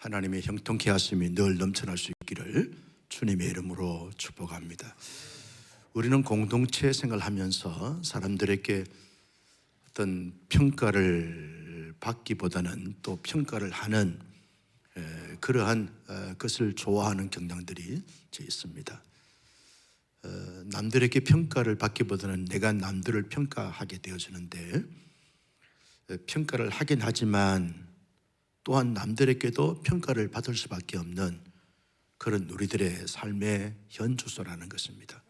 하나님의 형통케 하심이 늘 넘쳐날 수 있기를 주님의 이름으로 축복합니다. 우리는 공동체 생활을 하면서 사람들에게 어떤 평가를 받기보다는 또 평가를 하는 그러한 것을 좋아하는 경향들이 있습니다. 남들에게 평가를 받기보다는 내가 남들을 평가하게 되어지는데, 평가를 하긴 하지만 또한 남들에게도 평가를 받을 수밖에 없는 그런 우리들의 삶의 현주소라는 것입니다.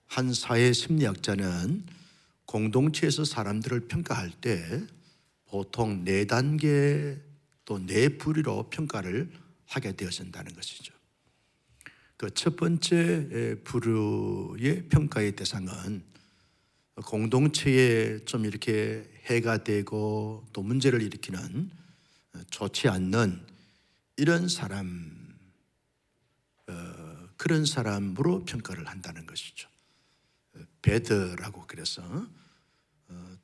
한 사회 심리학자는 공동체에서 사람들을 평가할 때 보통 4단계 또 4부류로 평가를 하게 되어진다는 것이죠. 그 첫 번째 부류의 평가의 대상은 공동체에 좀 이렇게 해가 되고 또 문제를 일으키는 좋지 않는 이런 사람, 그런 사람으로 평가를 한다는 것이죠. 배드라고 그래서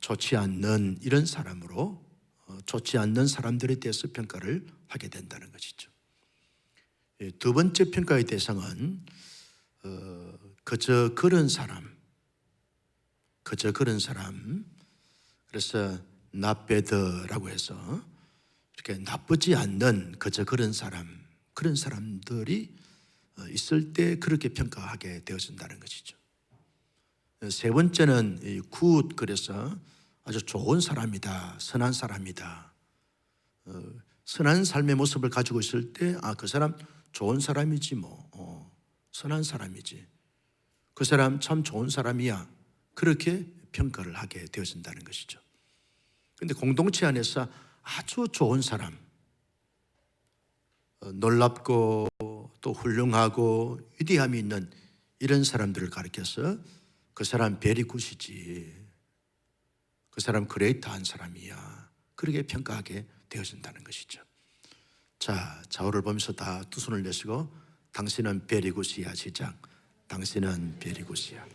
좋지 않는 이런 사람으로, 좋지 않는 사람들에 대해서 평가를 하게 된다는 것이죠. 두 번째 평가의 대상은 그저 그런 사람, 그래서 not bad라고 해서 이렇게 나쁘지 않는 그저 그런 사람들이 있을 때 그렇게 평가하게 되어진다는 것이죠. 세 번째는 good, 그래서 아주 좋은 사람이다, 선한 사람이다. 선한 삶의 모습을 가지고 있을 때 그 사람 좋은 사람이지 선한 사람이지, 그 사람 참 좋은 사람이야, 그렇게 평가를 하게 되어진다는 것이죠. 그런데 공동체 안에서 아주 좋은 사람, 놀랍고 또 훌륭하고 위대함이 있는 이런 사람들을 가리켜서 그 사람 베리 굿이지, 그 사람 그레이트한 사람이야, 그렇게 평가하게 되어진다는 것이죠. 자, 좌우를 보면서 다 두 손을 내시고 당신은 베리 굿이야 시작. 당신은 베리 굿이야.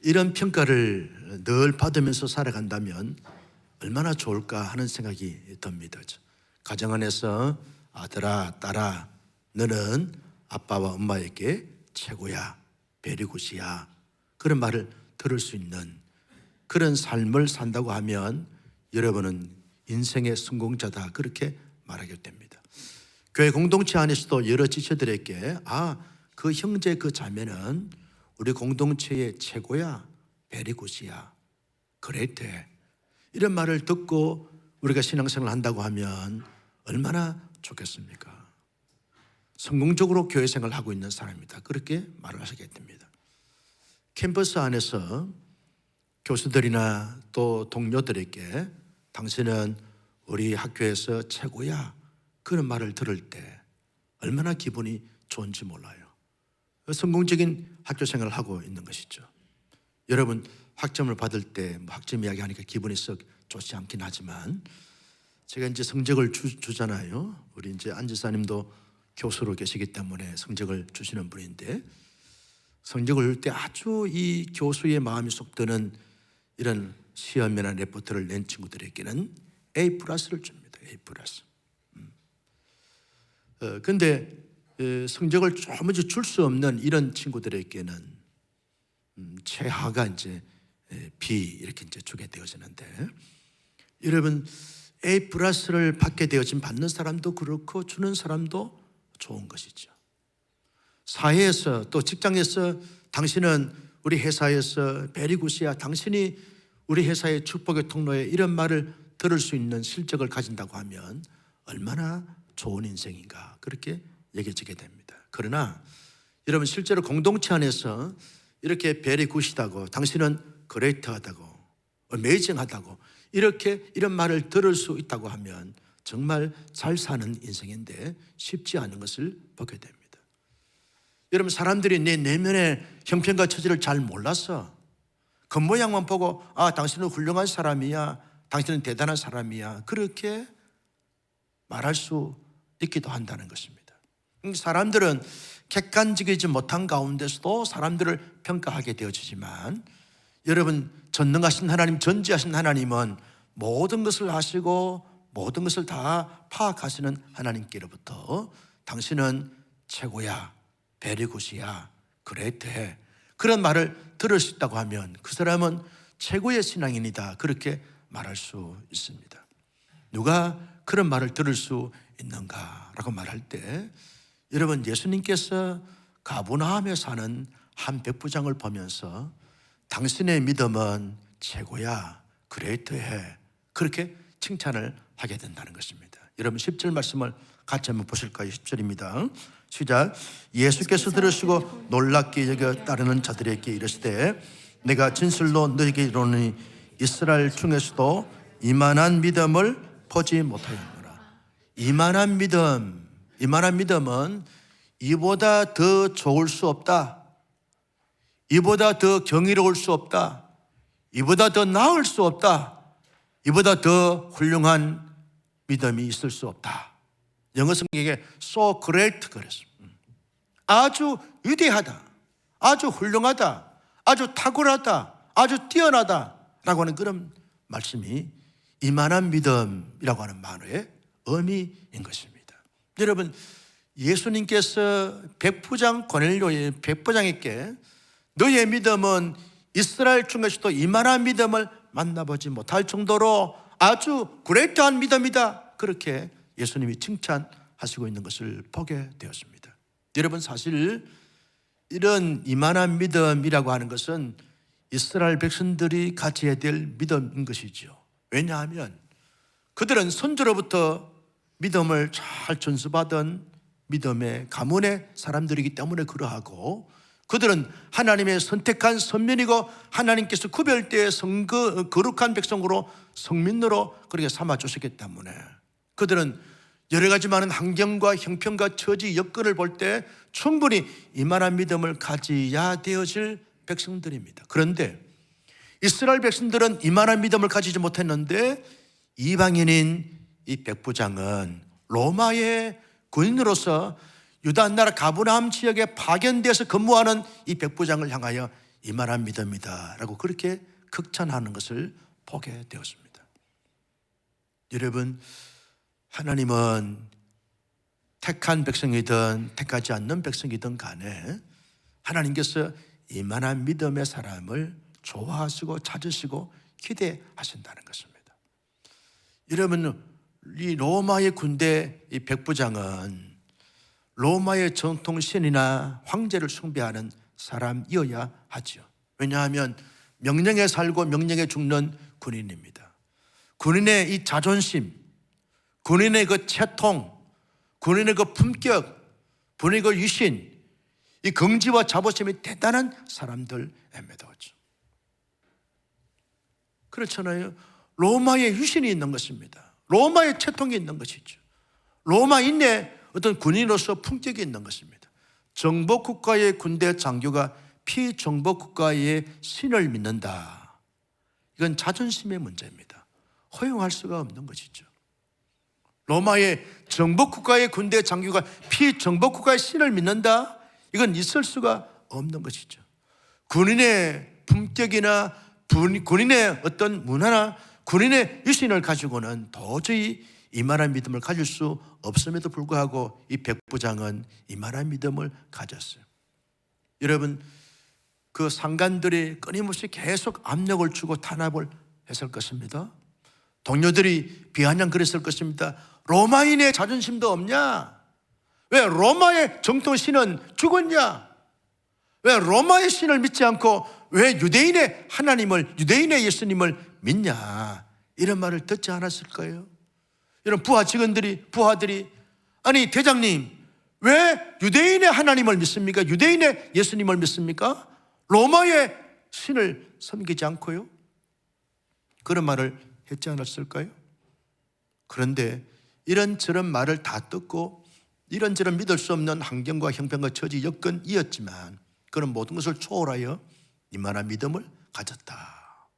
이런 평가를 늘 받으면서 살아간다면 얼마나 좋을까 하는 생각이 듭니다. 가정 안에서 아들아, 딸아, 너는 아빠와 엄마에게 최고야, 베리 굿이야, 그런 말을 들을 수 있는 그런 삶을 산다고 하면 여러분은 인생의 성공자다, 그렇게 말하게 됩니다. 교회 공동체 안에서도 여러 지체들에게 그 형제 그 자매는 우리 공동체의 최고야, 베리 굿이야, 그레이트해, 이런 말을 듣고 우리가 신앙생활을 한다고 하면 얼마나 좋겠습니까? 성공적으로 교회 생활을 하고 있는 사람이다, 그렇게 말을 하시게 됩니다. 캠퍼스 안에서 교수들이나 또 동료들에게 당신은 우리 학교에서 최고야, 그런 말을 들을 때 얼마나 기분이 좋은지 몰라요. 성공적인 학교 생활을 하고 있는 것이죠. 여러분 학점을 받을 때 학점 이야기 하니까 기분이 썩 좋지 않긴 하지만, 제가 이제 성적을 주잖아요. 우리 이제 안 지사님도 교수로 계시기 때문에 성적을 주시는 분인데, 성적을 줄 때 아주 이 교수의 마음이 쏙 드는 이런 시험이나 레포트를 낸 친구들에게는 A+를 줍니다. A+. 근데 성적을 도무지 줄 수 없는 이런 친구들에게는 최하가 이제 B 이렇게 이제 주게 되어지는데, 여러분 A+를 받게 되어진 받는 사람도 그렇고 주는 사람도 좋은 것이죠. 사회에서 또 직장에서 당신은 우리 회사에서 베리굿이야, 당신이 우리 회사의 축복의 통로에, 이런 말을 들을 수 있는 실적을 가진다고 하면 얼마나 좋은 인생인가, 그렇게 여겨지게 됩니다. 그러나 여러분 실제로 공동체 안에서 이렇게 베리굿이다고, 당신은 그레이트하다고, 어메이징하다고, 이런 말을 들을 수 있다고 하면 정말 잘 사는 인생인데 쉽지 않은 것을 보게 됩니다. 여러분 사람들이 내 내면의 형편과 처지를 잘 몰라서 겉모양만 보고 당신은 훌륭한 사람이야, 당신은 대단한 사람이야, 그렇게 말할 수 있기도 한다는 것입니다. 사람들은 객관적이지 못한 가운데서도 사람들을 평가하게 되어지지만, 여러분 전능하신 하나님, 전지하신 하나님은 모든 것을 아시고 모든 것을 다 파악하시는 하나님께로부터 당신은 최고야, 베리굿이야, 그레이트해, 그런 말을 들을 수 있다고 하면 그 사람은 최고의 신앙인이다, 그렇게 말할 수 있습니다. 누가 그런 말을 들을 수 있는가라고 말할 때, 여러분, 예수님께서 가버나움에 사는 한 백부장을 보면서 당신의 믿음은 최고야, 그레이트해, 그렇게 칭찬을 하게 된다는 것입니다. 여러분 10절 말씀을 같이 한번 보실까요? 10절입니다. 시작. 예수께서 들으시고 놀랍게 여겨 따르는 자들에게 이르시되 내가 진실로 너에게 이르노니 이스라엘 중에서도 이만한 믿음을 보지 못하였노라. 이만한 믿음은 이보다 더 좋을 수 없다, 이보다 더 경이로울 수 없다, 이보다 더 나을 수 없다, 이보다 더 훌륭한 믿음이 있을 수 없다. 영어 성경에 so great 그랬습니다. 아주 위대하다, 아주 훌륭하다, 아주 탁월하다, 아주 뛰어나다 라고 하는 그런 말씀이 이만한 믿음이라고 하는 말의 의미인 것입니다. 여러분, 예수님께서 백부장 고넬료의 백부장에게 너의 믿음은 이스라엘 중에서도 이만한 믿음을 만나보지 못할 정도로 아주 그레이트한 믿음이다, 그렇게 예수님이 칭찬하시고 있는 것을 보게 되었습니다. 여러분, 사실 이런 이만한 믿음이라고 하는 것은 이스라엘 백성들이 가져야 될 믿음인 것이죠. 왜냐하면 그들은 선조로부터 믿음을 잘 전수받은 믿음의 가문의 사람들이기 때문에 그러하고, 그들은 하나님의 선택한 선민이고 하나님께서 구별되어 거룩한 백성으로 성민으로 그렇게 삼아주셨기 때문에 그들은 여러 가지 많은 환경과 형편과 처지 여건을 볼 때 충분히 이만한 믿음을 가져야 되어질 백성들입니다. 그런데 이스라엘 백성들은 이만한 믿음을 가지지 못했는데 이방인인 이 백부장은 로마의 군인으로서 유다 나라 가버나움 지역에 파견돼서 근무하는 이 백부장을 향하여 이만한 믿음이다 라고 그렇게 극찬하는 것을 보게 되었습니다. 여러분, 하나님은 택한 백성이든 택하지 않는 백성이든 간에 하나님께서 이만한 믿음의 사람을 좋아하시고 찾으시고 기대하신다는 것입니다. 여러분, 이 로마의 군대 이 백부장은 로마의 정통 신이나 황제를 숭배하는 사람이어야 하죠. 왜냐하면 명령에 살고 명령에 죽는 군인입니다. 군인의 이 자존심, 군인의 그 채통, 군인의 그 품격, 군인의 그 유신, 이 긍지와 자부심이 대단한 사람들입니다. 그렇잖아요. 로마의 유신이 있는 것입니다. 로마의 채통이 있는 것이죠. 로마인의 어떤 군인으로서 품격이 있는 것입니다. 정복국가의 군대 장교가 피정복국가의 신을 믿는다, 이건 자존심의 문제입니다. 허용할 수가 없는 것이죠. 로마의 정복국가의 군대 장교가 피정복국가의 신을 믿는다, 이건 있을 수가 없는 것이죠. 군인의 품격이나 군인의 어떤 문화나 군인의 유신을 가지고는 도저히 이만한 믿음을 가질 수 없음에도 불구하고 이 백부장은 이만한 믿음을 가졌어요. 여러분, 그 상관들이 끊임없이 계속 압력을 주고 탄압을 했을 것입니다. 동료들이 비아냥거렸을 것입니다. 로마인의 자존심도 없냐? 왜 로마의 정통 신은 죽었냐? 왜 로마의 신을 믿지 않고 왜 유대인의 하나님을, 유대인의 예수님을 믿냐? 이런 말을 듣지 않았을까요? 이런 부하 직원들이, 부하들이, 아니 대장님, 왜 유대인의 하나님을 믿습니까? 유대인의 예수님을 믿습니까? 로마의 신을 섬기지 않고요? 그런 말을 했지 않았을까요? 그런데 이런저런 말을 다 듣고 이런저런 믿을 수 없는 환경과 형편과 처지 여건이었지만 그런 모든 것을 초월하여 이만한 믿음을 가졌다.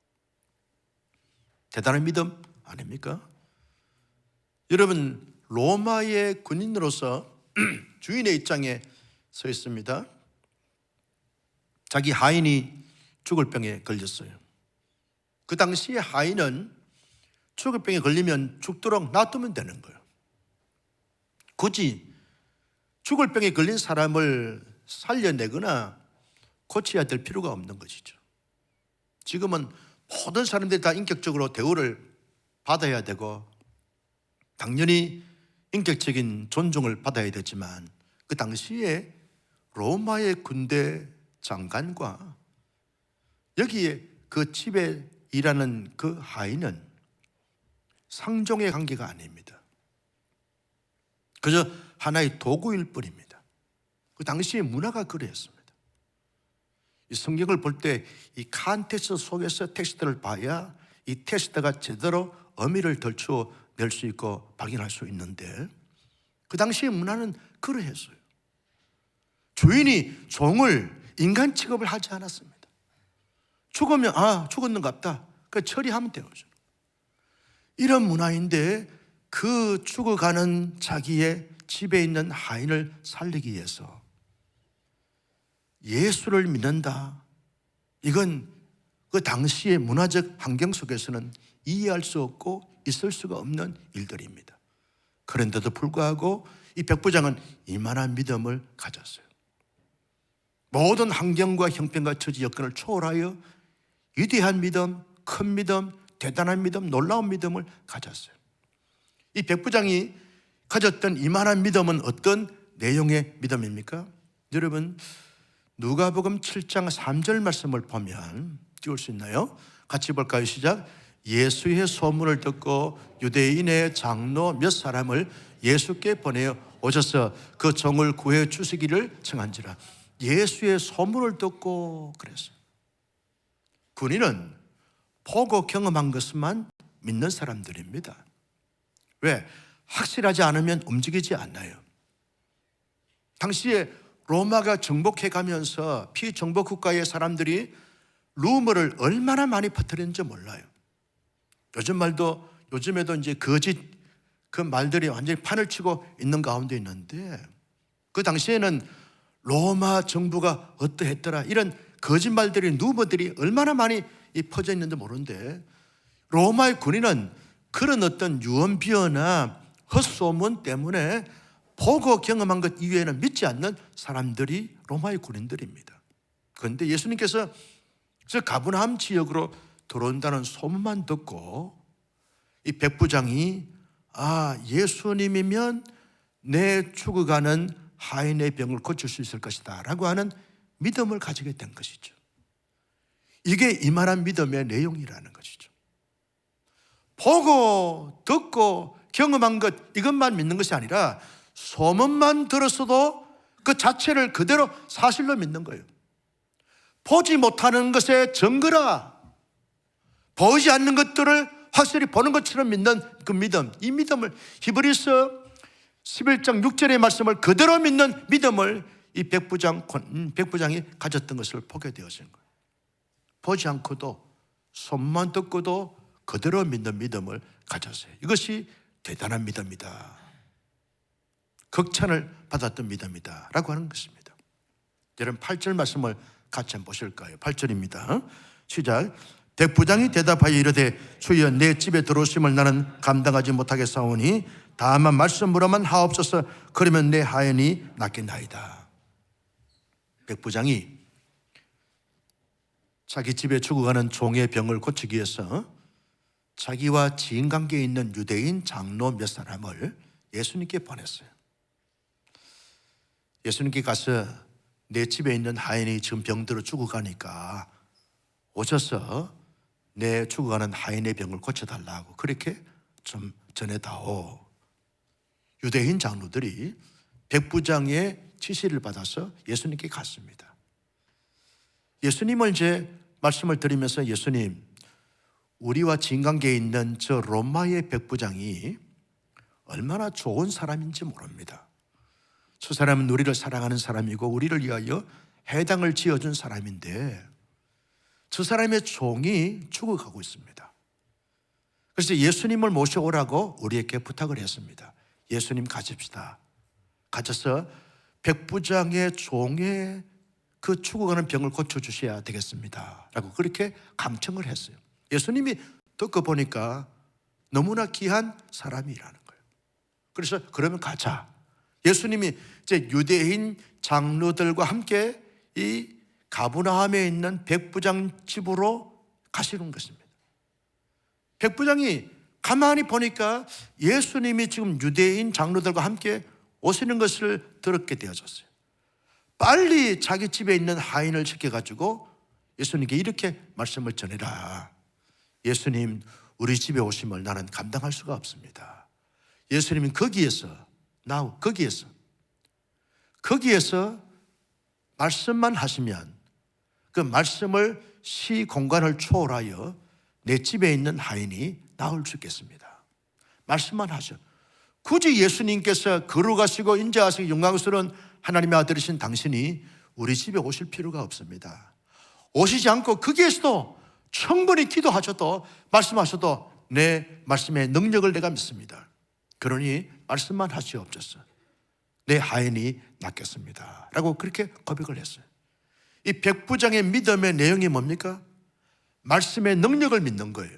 대단한 믿음 아닙니까? 여러분, 로마의 군인으로서 주인의 입장에 서 있습니다. 자기 하인이 죽을 병에 걸렸어요. 그 당시에 하인은 죽을 병에 걸리면 죽도록 놔두면 되는 거예요. 굳이 죽을 병에 걸린 사람을 살려내거나 고쳐야 될 필요가 없는 것이죠. 지금은 모든 사람들이 다 인격적으로 대우를 받아야 되고 당연히 인격적인 존중을 받아야 되지만 그 당시에 로마의 군대 장관과 여기에 그 집에 일하는 그 하인은 상종의 관계가 아닙니다. 그저 하나의 도구일 뿐입니다. 그 당시의 문화가 그랬습니다. 이 성경을 볼 때 이 칸텍스트 속에서 텍스트를 봐야 이 텍스트가 제대로 의미를 덜추어 낼 수 있고 발견할 수 있는데 그 당시의 문화는 그러했어요. 주인이 종을 인간 취급을 하지 않았습니다. 죽으면 죽었는갑다. 그 처리하면 되죠. 이런 문화인데 그 죽어가는 자기의 집에 있는 하인을 살리기 위해서 예수를 믿는다. 이건 그 당시의 문화적 환경 속에서는 이해할 수 없고 있을 수가 없는 일들입니다. 그런데도 불구하고 이 백부장은 이만한 믿음을 가졌어요. 모든 환경과 형편과 처지 여건을 초월하여 위대한 믿음, 큰 믿음, 대단한 믿음, 놀라운 믿음을 가졌어요. 이 백부장이 가졌던 이만한 믿음은 어떤 내용의 믿음입니까? 여러분 누가복음 7장 3절 말씀을 보면 띄울 수 있나요? 같이 볼까요? 시작. 예수의 소문을 듣고 유대인의 장로 몇 사람을 예수께 보내어 오셔서 그 종을 구해 주시기를 청한지라. 예수의 소문을 듣고 그랬어요. 군인은 보고 경험한 것만 믿는 사람들입니다. 왜? 확실하지 않으면 움직이지 않아요. 당시에 로마가 정복해 가면서 피정복 국가의 사람들이 루머를 얼마나 많이 퍼뜨렸는지 몰라요. 요즘에도 이제 거짓 그 말들이 완전히 판을 치고 있는 가운데 있는데 그 당시에는 로마 정부가 어떠했더라 이런 거짓말들이 루머들이 얼마나 많이 퍼져 있는지 모르는데 로마의 군인은 그런 어떤 유언비어나 헛소문 때문에 보고 경험한 것 이외에는 믿지 않는 사람들이 로마의 군인들입니다. 그런데 예수님께서 저 가버나움 지역으로 들어온다는 소문만 듣고 이 백부장이 예수님이면 내 죽어가는 하인의 병을 고칠 수 있을 것이다 라고 하는 믿음을 가지게 된 것이죠. 이게 이만한 믿음의 내용이라는 것이죠. 보고 듣고 경험한 것 이것만 믿는 것이 아니라 소문만 들었어도 그 자체를 그대로 사실로 믿는 거예요. 보지 못하는 것에 증거라. 보이지 않는 것들을 확실히 보는 것처럼 믿는 그 믿음, 이 믿음을 히브리서 11장 6절의 말씀을 그대로 믿는 믿음을 이 백부장이 가졌던 것을 보게 되었는 거예요. 보지 않고도 손만 듣고도 그대로 믿는 믿음을 가졌어요. 이것이 대단한 믿음이다. 극찬을 받았던 믿음이다 라고 하는 것입니다. 여러분 8절 말씀을 같이 한번 보실까요? 8절입니다. 시작. 백부장이 대답하여 이르되 주여 내 집에 들어오심을 나는 감당하지 못하겠사오니 다만 말씀으로만 하옵소서. 그러면 내 하인이 낫겠나이다. 백부장이 자기 집에 죽어가는 종의 병을 고치기 위해서 자기와 지인관계에 있는 유대인 장로 몇 사람을 예수님께 보냈어요. 예수님께 가서 내 집에 있는 하인이 지금 병들어 죽어가니까 오셔서 내 죽어가는 하인의 병을 고쳐달라고 그렇게 좀 전해다오. 유대인 장로들이 백부장의 지시를 받아서 예수님께 갔습니다. 예수님을 이제 말씀을 드리면서 예수님, 우리와 지인관계에 있는 저 로마의 백부장이 얼마나 좋은 사람인지 모릅니다. 저 사람은 우리를 사랑하는 사람이고 우리를 위하여 해당을 지어준 사람인데 저 사람의 종이 죽어가고 있습니다. 그래서 예수님을 모셔오라고 우리에게 부탁을 했습니다. 예수님 가십시다. 가셔서 백부장의 종의 그 죽어가는 병을 고쳐주셔야 되겠습니다 라고 그렇게 감청을 했어요. 예수님이 듣고 보니까 너무나 귀한 사람이라는 거예요. 그래서 그러면 가자. 예수님이 이제 유대인 장로들과 함께 이 가버나움에 있는 백부장 집으로 가시는 것입니다. 백부장이 가만히 보니까 예수님이 지금 유대인 장로들과 함께 오시는 것을 들었게 되어졌어요. 빨리 자기 집에 있는 하인을 시켜가지고 예수님께 이렇게 말씀을 전해라. 예수님, 우리 집에 오심을 나는 감당할 수가 없습니다. 예수님은 거기에서 말씀만 하시면 그 말씀을 시 공간을 초월하여 내 집에 있는 하인이 나올 수 있겠습니다. 말씀만 하셔. 굳이 예수님께서 걸어가시고 인자하시고 영광스러운 하나님의 아들이신 당신이 우리 집에 오실 필요가 없습니다. 오시지 않고 거기에서도 충분히 기도하셔도 말씀하셔도 내 말씀의 능력을 내가 믿습니다. 그러니 말씀만 하시옵소서. 내 하인이 낫겠습니다 라고 그렇게 고백을 했어요. 이 백부장의 믿음의 내용이 뭡니까? 말씀의 능력을 믿는 거예요.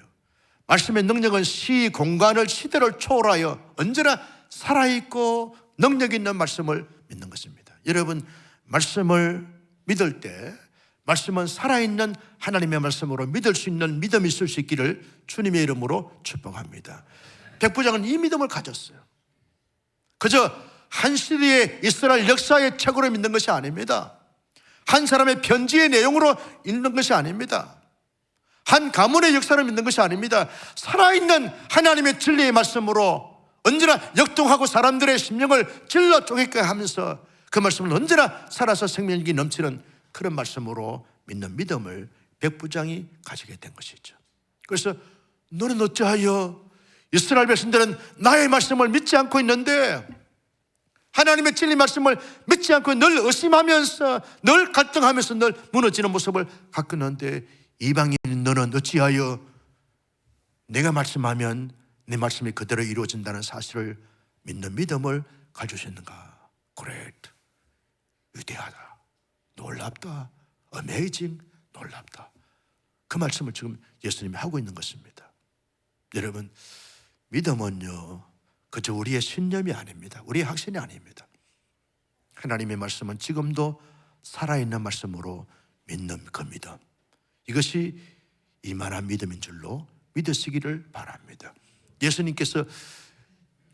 말씀의 능력은 시, 공간을, 시대를 초월하여 언제나 살아있고 능력 있는 말씀을 믿는 것입니다. 여러분, 말씀을 믿을 때 말씀은 살아있는 하나님의 말씀으로 믿을 수 있는 믿음이 있을 수 있기를 주님의 이름으로 축복합니다. 백부장은 이 믿음을 가졌어요. 그저 한 시대의 이스라엘 역사의 책으로 믿는 것이 아닙니다. 한 사람의 편지의 내용으로 읽는 것이 아닙니다. 한 가문의 역사를 믿는 것이 아닙니다. 살아있는 하나님의 진리의 말씀으로 언제나 역동하고 사람들의 심령을 찔러 쪼개게 하면서 그 말씀은 언제나 살아서 생명력이 넘치는 그런 말씀으로 믿는 믿음을 백부장이 가지게 된 것이죠. 그래서 너는 어찌하여 이스라엘 백성들은 나의 말씀을 믿지 않고 있는데 하나님의 진리 말씀을 믿지 않고 늘 의심하면서 늘 갈등하면서 늘 무너지는 모습을 갖고 있는데 이방인인 너는 어찌하여 내가 말씀하면 내 말씀이 그대로 이루어진다는 사실을 믿는 믿음을 가지고 있는가? Great, 위대하다, 놀랍다, amazing, 놀랍다. 그 말씀을 지금 예수님이 하고 있는 것입니다. 여러분, 믿음은요 그저 우리의 신념이 아닙니다. 우리의 확신이 아닙니다. 하나님의 말씀은 지금도 살아있는 말씀으로 믿는 그 믿음, 이것이 이만한 믿음인 줄로 믿으시기를 바랍니다. 예수님께서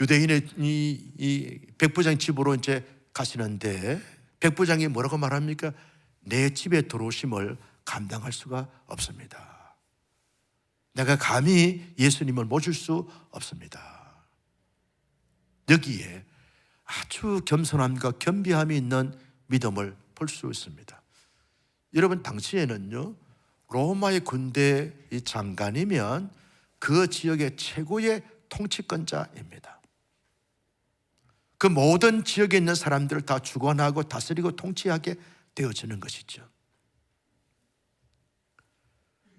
유대인의 이 백부장 집으로 이제 가시는데 백부장이 뭐라고 말합니까? 내 집에 들어오심을 감당할 수가 없습니다. 내가 감히 예수님을 모실 수 없습니다. 여기에 아주 겸손함과 겸비함이 있는 믿음을 볼 수 있습니다. 여러분, 당시에는요 로마의 군대 이 장관이면 그 지역의 최고의 통치권자입니다. 그 모든 지역에 있는 사람들을 다 주관하고 다스리고 통치하게 되어지는 것이죠.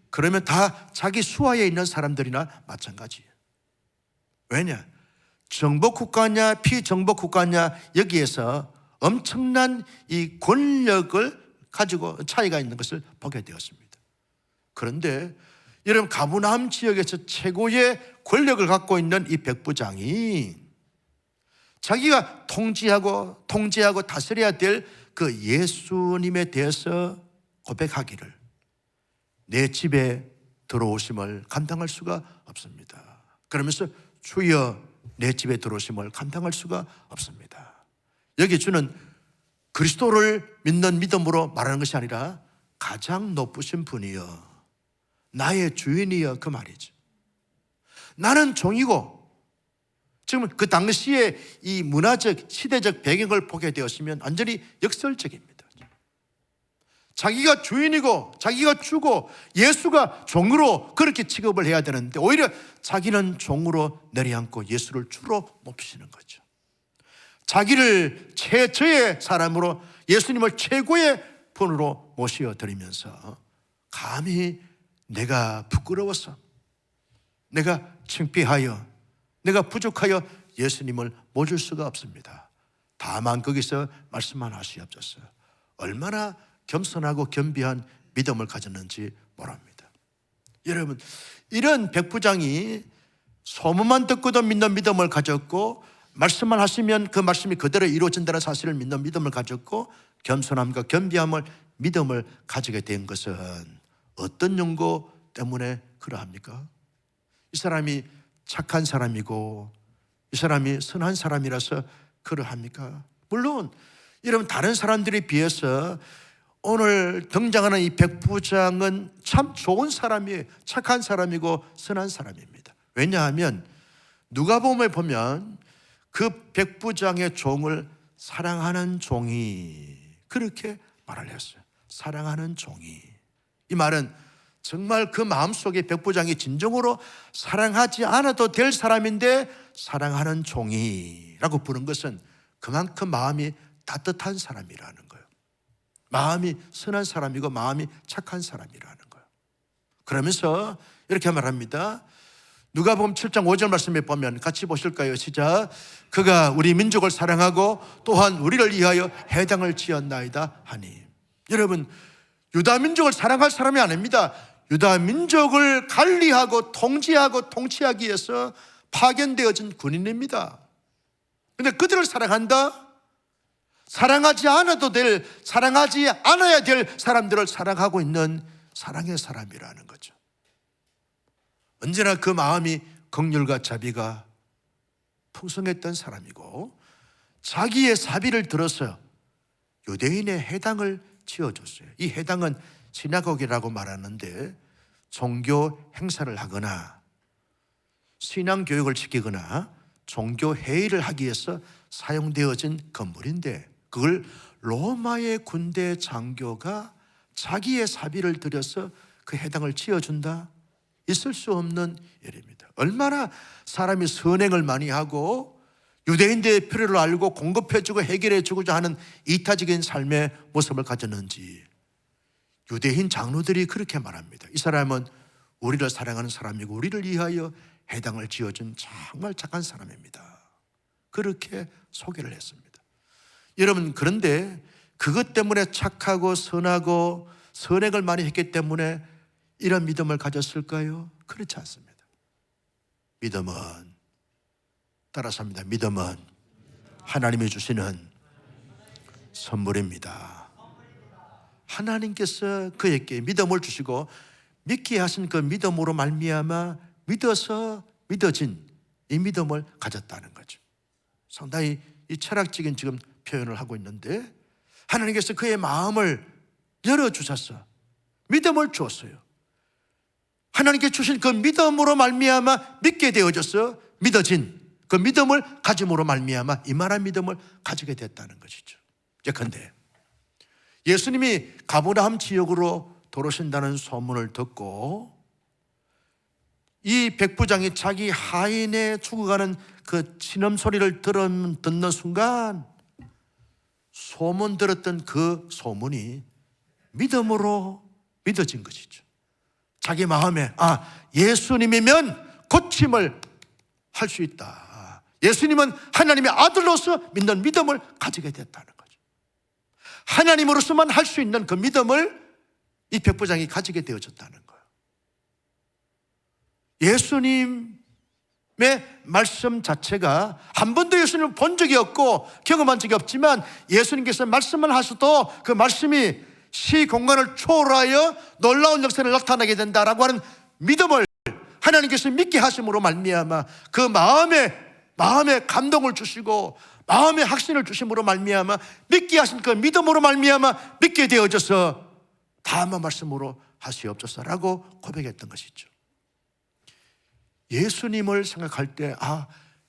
그러면 다 자기 수하에 있는 사람들이나 마찬가지예요. 왜냐? 정복국가냐 피정복국가냐 여기에서 엄청난 이 권력을 가지고 차이가 있는 것을 보게 되었습니다. 그런데 여러분, 가버나움 지역에서 최고의 권력을 갖고 있는 이 백부장이 자기가 통제하고 다스려야 될 그 예수님에 대해서 고백하기를 내 집에 들어오심을 감당할 수가 없습니다. 그러면서 주여 내 집에 들어오심을 감당할 수가 없습니다. 여기 주는 그리스도를 믿는 믿음으로 말하는 것이 아니라 가장 높으신 분이여 나의 주인이여 그 말이죠. 나는 종이고 지금 그 당시에 이 문화적 시대적 배경을 보게 되었으면 완전히 역설적입니다. 자기가 주인이고 자기가 주고 예수가 종으로 그렇게 취급을 해야 되는데 오히려 자기는 종으로 내려앉고 예수를 주로 모시는 거죠. 자기를 최저의 사람으로 예수님을 최고의 분으로 모셔드리면서 감히 내가 부끄러워서 내가 창피하여 내가 부족하여 예수님을 모실 수가 없습니다. 다만 거기서 말씀만 하시옵소서. 얼마나 겸손하고 겸비한 믿음을 가졌는지 모릅니다. 여러분, 이런 백부장이 소문만 듣고도 믿는 믿음을 가졌고, 말씀만 하시면 그 말씀이 그대로 이루어진다는 사실을 믿는 믿음을 가졌고, 겸손함과 겸비함을 믿음을 가지게 된 것은 어떤 연고 때문에 그러합니까? 이 사람이 착한 사람이고 이 사람이 선한 사람이라서 그러합니까? 물론 여러분, 다른 사람들에 비해서 오늘 등장하는 이 백부장은 참 좋은 사람이에요. 착한 사람이고 선한 사람입니다. 왜냐하면 누가복음에 보면 그 백부장의 종을 사랑하는 종이, 그렇게 말을 했어요. 사랑하는 종이. 이 말은 정말 그 마음속에 백부장이 진정으로 사랑하지 않아도 될 사람인데 사랑하는 종이라고 부른 것은 그만큼 마음이 따뜻한 사람이라는 거예요. 마음이 선한 사람이고 마음이 착한 사람이라는 거예요. 그러면서 이렇게 말합니다. 누가복음 7장 5절 말씀에 보면 같이 보실까요? 시작. 그가 우리 민족을 사랑하고 또한 우리를 위하여 회당을 지었나이다 하니. 여러분, 유다 민족을 사랑할 사람이 아닙니다. 유다 민족을 관리하고 통치하고 통치하기 위해서 파견되어진 군인입니다. 그런데 그들을 사랑한다? 사랑하지 않아도 될, 사랑하지 않아야 될 사람들을 사랑하고 있는 사랑의 사람이라는 거죠. 언제나 그 마음이 긍휼과 자비가 풍성했던 사람이고, 자기의 사비를 들어서 유대인의 회당을 지어줬어요. 이 회당은 시나고기라고 말하는데 종교 행사를 하거나 신앙 교육을 시키거나 종교 회의를 하기 위해서 사용되어진 건물인데, 그걸 로마의 군대 장교가 자기의 사비를 들여서 그 회당을 지어준다? 있을 수 없는 일입니다. 얼마나 사람이 선행을 많이 하고 유대인들의 필요를 알고 공급해주고 해결해주고자 하는 이타적인 삶의 모습을 가졌는지 유대인 장로들이 그렇게 말합니다. 이 사람은 우리를 사랑하는 사람이고 우리를 위하여 회당을 지어준 정말 착한 사람입니다. 그렇게 소개를 했습니다. 여러분, 그런데 그것 때문에 착하고 선하고 선행을 많이 했기 때문에 이런 믿음을 가졌을까요? 그렇지 않습니다. 믿음은, 따라서 합니다. 믿음은 하나님이 주시는 선물입니다. 하나님께서 그에게 믿음을 주시고 믿게 하신 그 믿음으로 말미암아 믿어서 믿어진 이 믿음을 가졌다는 거죠. 상당히 이 철학적인 지금 표현을 하고 있는데, 하나님께서 그의 마음을 열어주셔서 믿음을 주었어요. 하나님께 주신 그 믿음으로 말미암아 믿게 되어져서 믿어진 그 믿음을 가짐으로 말미암아 이만한 믿음을 가지게 됐다는 것이죠. 예컨대 예수님이 가버나움 지역으로 돌아오신다는 소문을 듣고 이 백부장이 자기 하인의 죽어가는 그 신음 소리를 듣는 순간 소문 들었던 그 소문이 믿음으로 믿어진 것이죠. 자기 마음에 예수님이면 고침을 할 수 있다. 예수님은 하나님의 아들로서 믿는 믿음을 가지게 됐다는 거죠. 하나님으로서만 할 수 있는 그 믿음을 이 백부장이 가지게 되어졌다는 거예요. 예수님의 말씀 자체가 한 번도 예수님을 본 적이 없고 경험한 적이 없지만 예수님께서 말씀을 하셔도 그 말씀이 시공간을 초월하여 놀라운 역사를 나타나게 된다라고 하는 믿음을 하나님께서 믿게 하심으로 말미암아 그 마음에 감동을 주시고 마음의 확신을 주심으로 말미암아 믿게 하신 그 믿음으로 말미암아 믿게 되어져서 다만 말씀으로 하시옵소서라고 고백했던 것이죠. 예수님을 생각할 때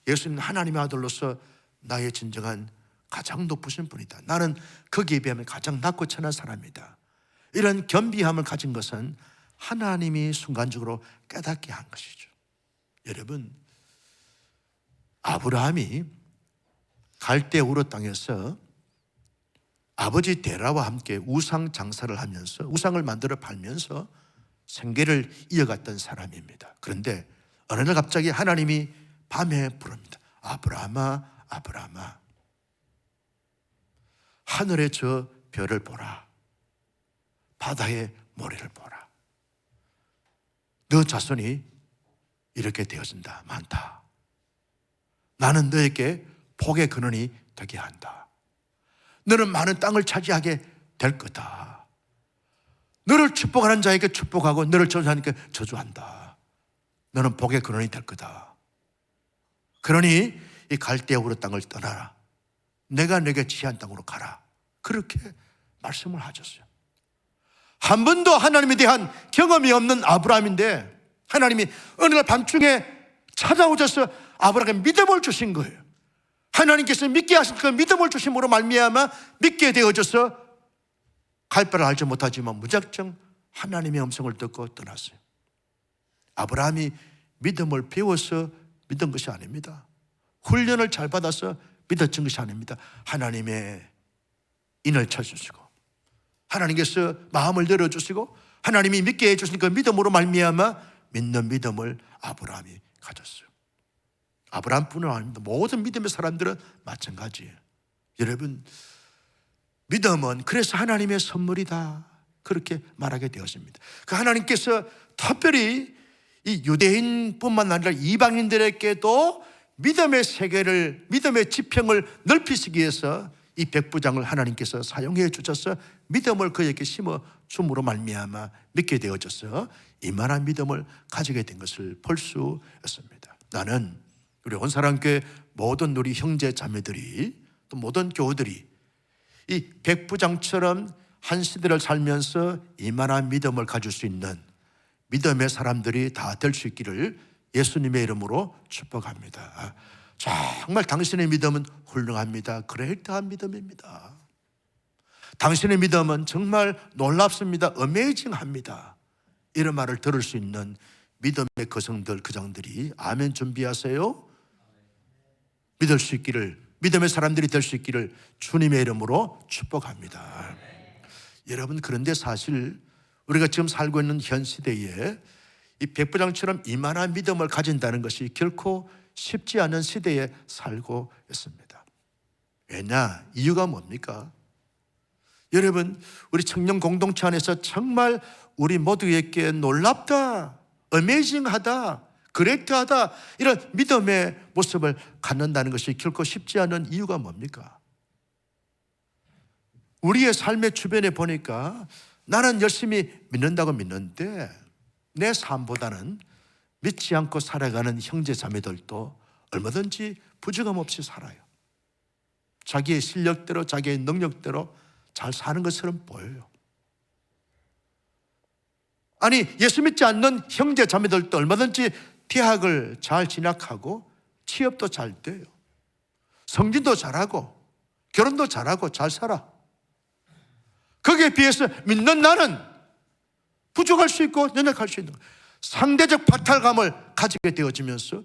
예수님은 하나님의 아들로서 나의 진정한 가장 높으신 분이다. 나는 거기에 비하면 가장 낮고 천한 사람이다. 이런 겸비함을 가진 것은 하나님이 순간적으로 깨닫게 한 것이죠. 여러분, 아브라함이 갈대우르 땅에서 아버지 데라와 함께 우상 장사를 하면서 우상을 만들어 팔면서 생계를 이어갔던 사람입니다. 그런데 어느 날 갑자기 하나님이 밤에 부릅니다. 아브라함아, 아브라함아, 하늘의 저 별을 보라. 바다의 모래를 보라. 너 자손이 이렇게 되어진다. 많다. 나는 너에게 복의 근원이 되게 한다. 너는 많은 땅을 차지하게 될 거다. 너를 축복하는 자에게 축복하고 너를 저주하는 자에게 저주한다. 너는 복의 근원이 될 거다. 그러니 이 갈대아우르 땅을 떠나라. 내가 네게 지시한 땅으로 가라. 그렇게 말씀을 하셨어요. 한 번도 하나님에 대한 경험이 없는 아브라함인데 하나님이 어느 날 밤중에 찾아오셔서 아브라함에게 믿음을 주신 거예요. 하나님께서 믿게 하신 그 믿음을 주심으로 말미암아 믿게 되어져서 갈 바를 알지 못하지만 무작정 하나님의 음성을 듣고 떠났어요. 아브라함이 믿음을 배워서 믿은 것이 아닙니다. 훈련을 잘 받아서 믿었던 것이 아닙니다. 하나님의 인을 쳐주시고 하나님께서 마음을 열어주시고 하나님이 믿게 해주신 그 믿음으로 말미암아 믿는 믿음을 아브라함이 가졌어요. 아브라함뿐만 아닙니다. 모든 믿음의 사람들은 마찬가지예요. 여러분, 믿음은 그래서 하나님의 선물이다 그렇게 말하게 되었습니다. 그 하나님께서 특별히 이 유대인뿐만 아니라 이방인들에게도 믿음의 세계를, 믿음의 지평을 넓히시기 위해서 이 백부장을 하나님께서 사용해 주셔서 믿음을 그에게 심어 줌으로 말미암아 믿게 되어져서 이만한 믿음을 가지게 된 것을 볼 수 있습니다. 나는 우리 온사랑교회 모든 우리 형제 자매들이 또 모든 교우들이 이 백부장처럼 한 시대를 살면서 이만한 믿음을 가질 수 있는 믿음의 사람들이 다 될 수 있기를 예수님의 이름으로 축복합니다. 정말 당신의 믿음은 훌륭합니다. 그레이트한 믿음입니다. 당신의 믿음은 정말 놀랍습니다. 어메이징합니다. 이런 말을 들을 수 있는 믿음의 거성들, 그장들이 아멘 준비하세요. 믿을 수 있기를, 믿음의 사람들이 될 수 있기를 주님의 이름으로 축복합니다. 여러분, 그런데 사실 우리가 지금 살고 있는 현 시대에 이 백부장처럼 이만한 믿음을 가진다는 것이 결코 쉽지 않은 시대에 살고 있습니다. 왜냐? 이유가 뭡니까? 여러분, 우리 청년 공동체 안에서 정말 우리 모두에게 놀랍다, 어메이징하다, 그레이트하다 이런 믿음의 모습을 갖는다는 것이 결코 쉽지 않은 이유가 뭡니까? 우리의 삶의 주변에 보니까 나는 열심히 믿는다고 믿는데 내 삶보다는 믿지 않고 살아가는 형제 자매들도 얼마든지 부족함 없이 살아요. 자기의 실력대로 자기의 능력대로 잘 사는 것처럼 보여요. 아니, 예수 믿지 않는 형제 자매들도 얼마든지 대학을 잘 진학하고 취업도 잘 돼요. 성진도 잘하고 결혼도 잘하고 잘 살아. 거기에 비해서 믿는 나는 부족할 수 있고 연약할 수 있는 거예요. 상대적 박탈감을 가지게 되어지면서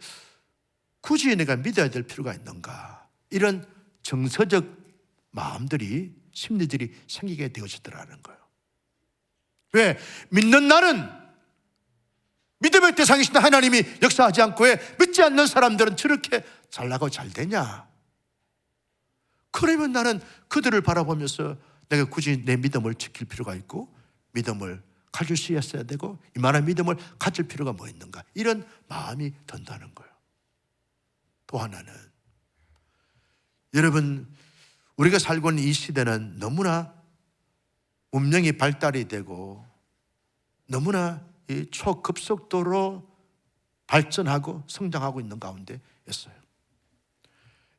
굳이 내가 믿어야 될 필요가 있는가, 이런 정서적 마음들이, 심리들이 생기게 되어지더라는 거예요. 왜? 믿는 나는 믿음의 대상이신 하나님이 역사하지 않고 왜 믿지 않는 사람들은 저렇게 잘나고 잘 되냐? 그러면 나는 그들을 바라보면서 내가 굳이 내 믿음을 지킬 필요가 있고 믿음을 가질 수 있어야 되고 이만한 믿음을 가질 필요가 뭐 있는가, 이런 마음이 든다는 거예요. 또 하나는, 여러분, 우리가 살고 있는 이 시대는 너무나 문명이 발달이 되고 너무나 이 초급속도로 발전하고 성장하고 있는 가운데 있어요.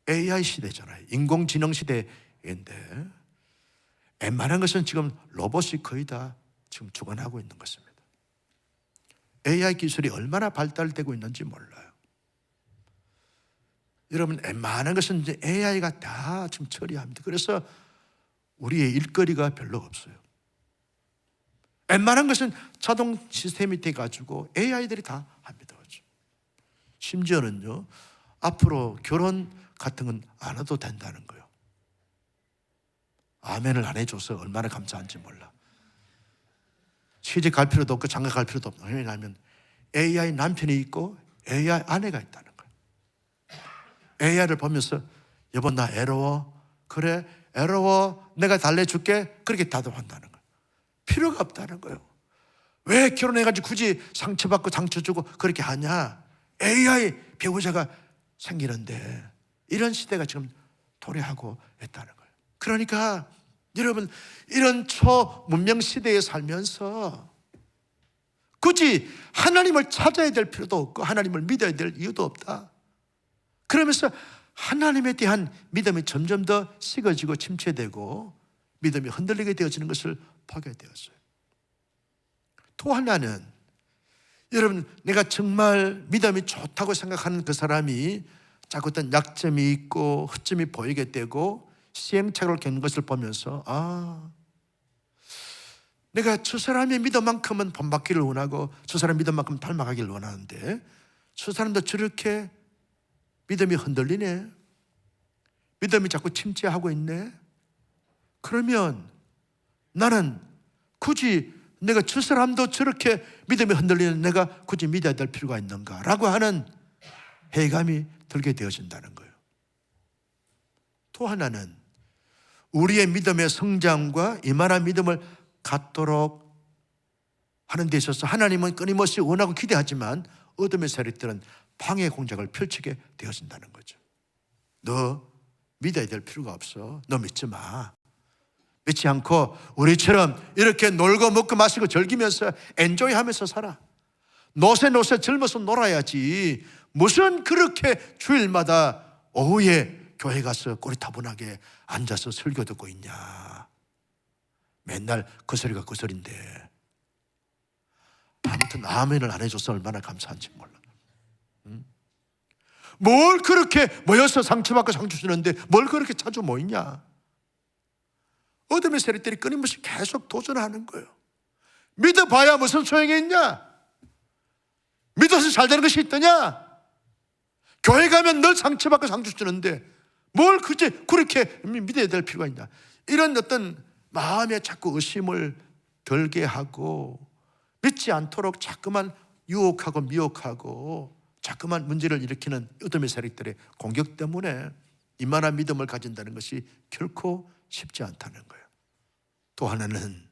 AI 시대잖아요. 인공지능 시대인데 웬만한 것은 지금 로봇이 거의 다 지금 주관하고 있는 것입니다. AI 기술이 얼마나 발달되고 있는지 몰라요. 여러분, 웬만한 것은 이제 AI가 다 지금 처리합니다. 그래서 우리의 일거리가 별로 없어요. 웬만한 것은 자동 시스템이 돼가지고 AI들이 다 합니다. 심지어는요, 앞으로 결혼 같은 건 안 해도 된다는 거예요. 아멘을 안 해줘서 얼마나 감사한지 몰라. 시집 갈 필요도 없고 장가 갈 필요도 없고, 왜냐하면 AI 남편이 있고 AI 아내가 있다는 거예요. AI를 보면서 여보 나 애로워. 그래 애로워. 내가 달래줄게. 그렇게 대답한다는 거예요. 필요가 없다는 거예요. 왜 결혼해가지고 굳이 상처받고 상처 주고 그렇게 하냐? AI 배우자가 생기는데 이런 시대가 지금 도래하고 있다는 거예요. 그러니까 여러분, 이런 초문명 시대에 살면서 굳이 하나님을 찾아야 될 필요도 없고 하나님을 믿어야 될 이유도 없다. 그러면서 하나님에 대한 믿음이 점점 더 식어지고 침체되고 믿음이 흔들리게 되어지는 것을 보게 되었어요. 또 하나는, 여러분, 내가 정말 믿음이 좋다고 생각하는 그 사람이 자꾸 어떤 약점이 있고 허점이 보이게 되고 시행착오를 겪는 것을 보면서 내가 저 사람의 믿음만큼은 본받기를 원하고 저 사람 믿음만큼 닮아가기를 원하는데 저 사람도 저렇게 믿음이 흔들리네, 믿음이 자꾸 침체하고 있네. 그러면 나는 굳이 내가 저 사람도 저렇게 믿음이 흔들리는 내가 굳이 믿어야 될 필요가 있는가 라고 하는 회의감이 들게 되어진다는 거예요. 또 하나는 우리의 믿음의 성장과 이만한 믿음을 갖도록 하는 데 있어서 하나님은 끊임없이 원하고 기대하지만 어둠의 세력들은 방해 공작을 펼치게 되어진다는 거죠. 너 믿어야 될 필요가 없어. 너 믿지 마. 믿지 않고 우리처럼 이렇게 놀고 먹고 마시고 즐기면서 엔조이하면서 살아. 노세 젊어서 놀아야지. 무슨 그렇게 주일마다 오후에 교회 가서 꼬리타분하게 앉아서 설교 듣고 있냐. 맨날 그 소리가 그 소리인데. 아무튼 아멘을 안 해줘서 얼마나 감사한지 몰라. 뭘 그렇게 모여서 상처받고 상처 주는데 뭘 그렇게 자주 모이냐. 어둠의 세력들이 끊임없이 계속 도전하는 거예요. 믿어봐야 무슨 소용이 있냐. 믿어서 잘 되는 것이 있더냐. 교회 가면 늘 상처받고 상처 주는데 뭘 그렇게 믿어야 될 필요가 있냐. 이런 어떤 마음에 자꾸 의심을 들게 하고 믿지 않도록 자꾸만 유혹하고 미혹하고 자꾸만 문제를 일으키는 어둠의 세력들의 공격 때문에 이만한 믿음을 가진다는 것이 결코 쉽지 않다는 거예요. 또 하나는